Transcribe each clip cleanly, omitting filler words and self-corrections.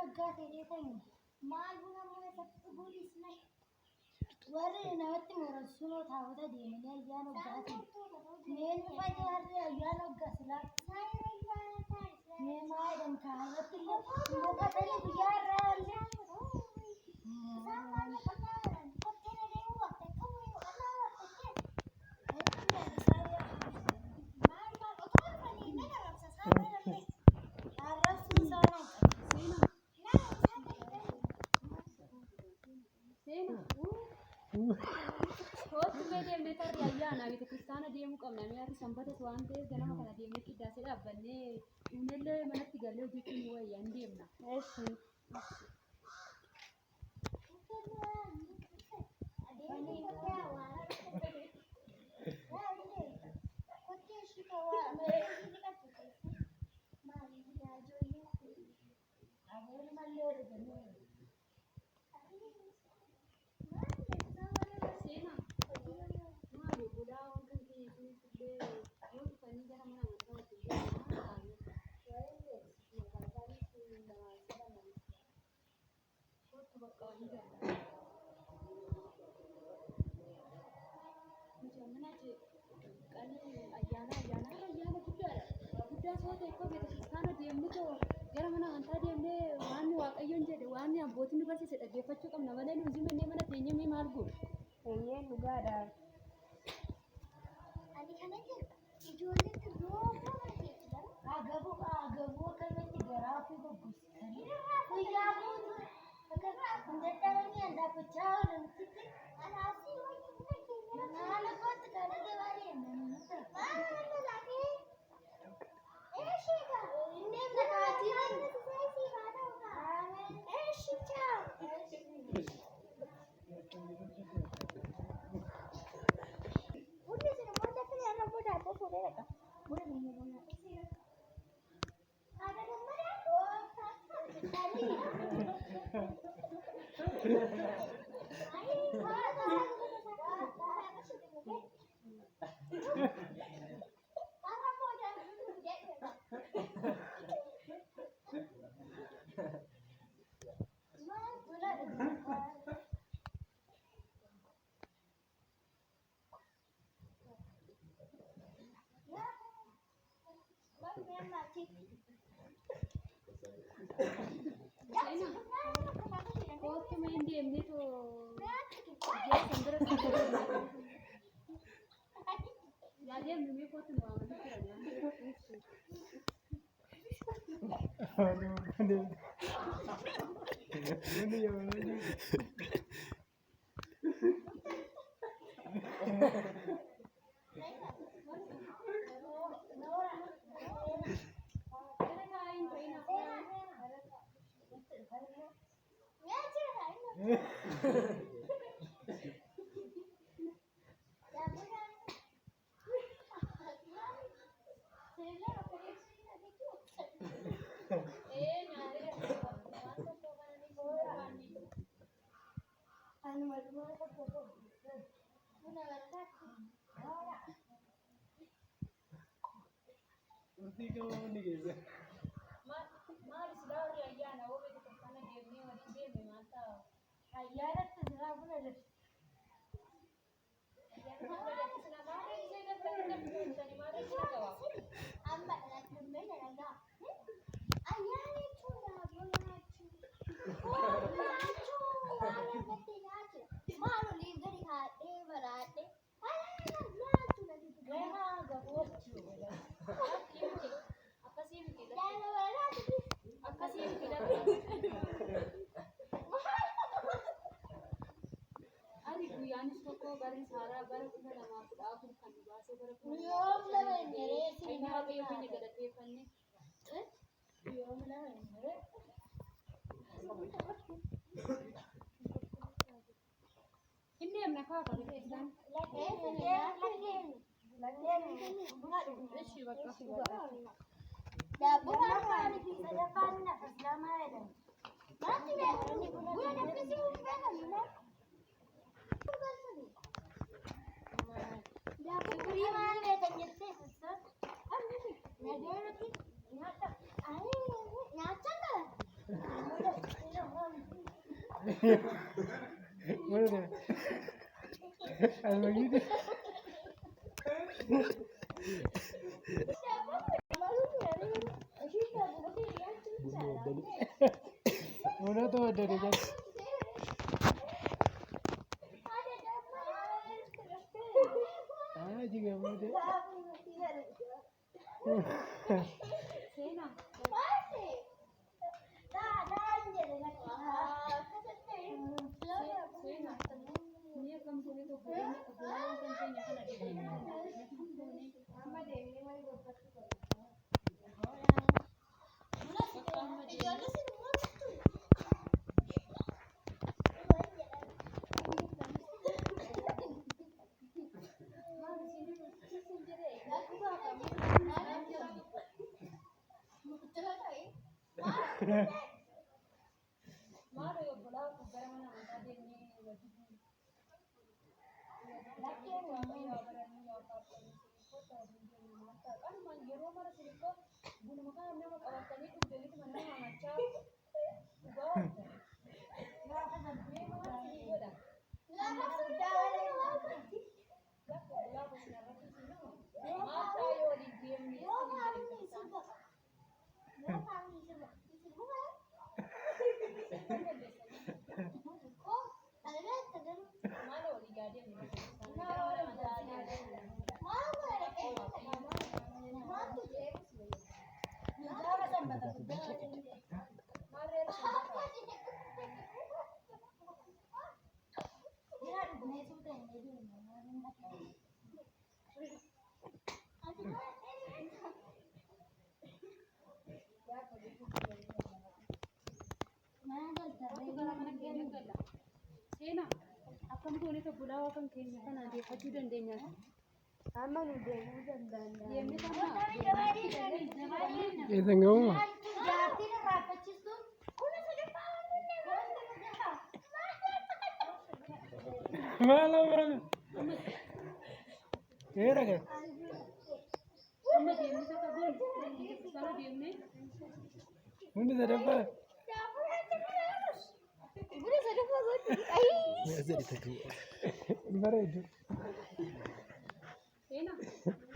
waggaa ta'ee ta'e maal buna mana tokko guulis nai warri namatti murasuunoo taa'ota deemanii ayyaana waggaati meen fajaarri ayyaana waggaa silaa mee maayidhan kaarratti muka ta'e guyyaa irraa illee Nabi Kristana dia muka menami hari sampai sesuatu karena makan dia mesti dasar apa nih unel mana tiga leo gitu nih yang dia mana Botin berarti saya tak dapat cakap nama lain uji mana tanya mi margu. Iya juga ada. Adik aja jualnya tuh dua agak bu kan nanti garapi bagus. Iya bu, agak pendetarnya ada pecah dan titik. Anasi lagi. Mana kau sekarang dia lari mana lagi? Shika. Ini nak kajian. Kau main game ni tu, dia sendiri. Ya dia mimi kau tu nama dia kerana. Ini yang mana? Ini yang nak kau kalau kita Mana? Al-Magidi. Mana tu ada kan? Ah, juga mana? Sena. Sena. Ni kam kuni to bulan kan senya kana di. Maro yo bola ku gara mana mata de ni wajib. Laki yo ya bara ni ya pa ko ni ko ta ni mata kan man yero mara sini ko bunu maka na makabatani ku de ni mana macha. Go. Ya ka na be ma sini go da. Ya ko bola ku na ra sini. Mata yo di game ni. Malo di gadi ni. Sena, akkam goone to bulaa kan keenya kana adeeffachuu dandeenya. Amma nu deemuu danda'a. Deemni kana Itu ngau. Jaartiin irraaffachiistuun kun Malah orang. Kira kan? amma deemni tokko goone sana deemne Ini ada apa? Buna sadafaa godhu. Gimana itu? Sena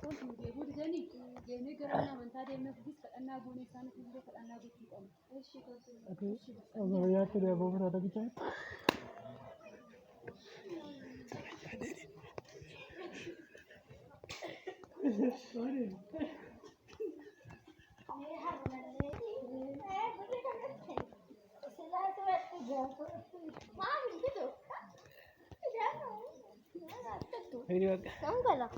kun deebuu didanii deemnee gara mana amantaa deemnee fudis kadhannaa goone isaaniif illee kadhannaa gochuu qabna. Aku, kalau ya tidak mau berada kita. Ini kan? Kamu kalah.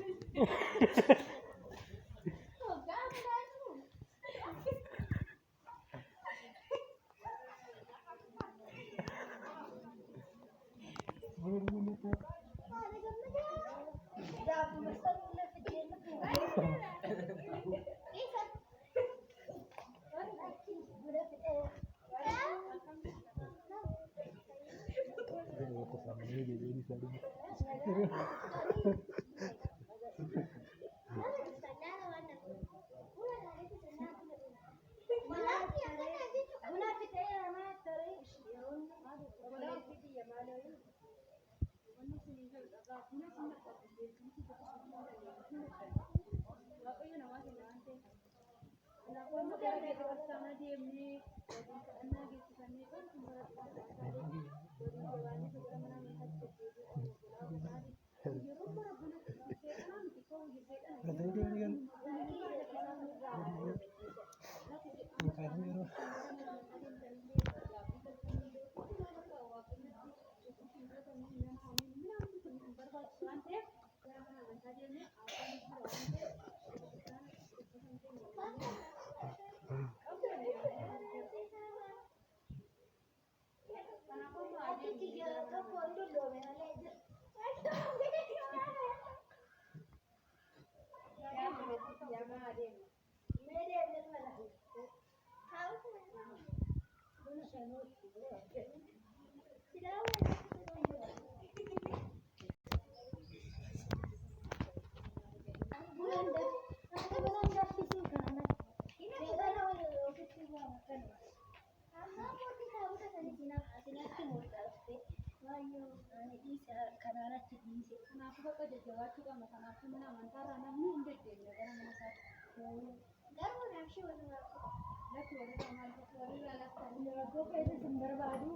Kenapa garachi dhiise. Kanaafuu bakka jajjabaachuu qabna. Kanaafuu mana amantaarraa namni hin deddeebi'e gara mana isaatti. Garuu naamshee walirraa qabu. Lafti walirraa maal fakkaatu? Walirraa lafti Rakkoo keessas hin barbaadu.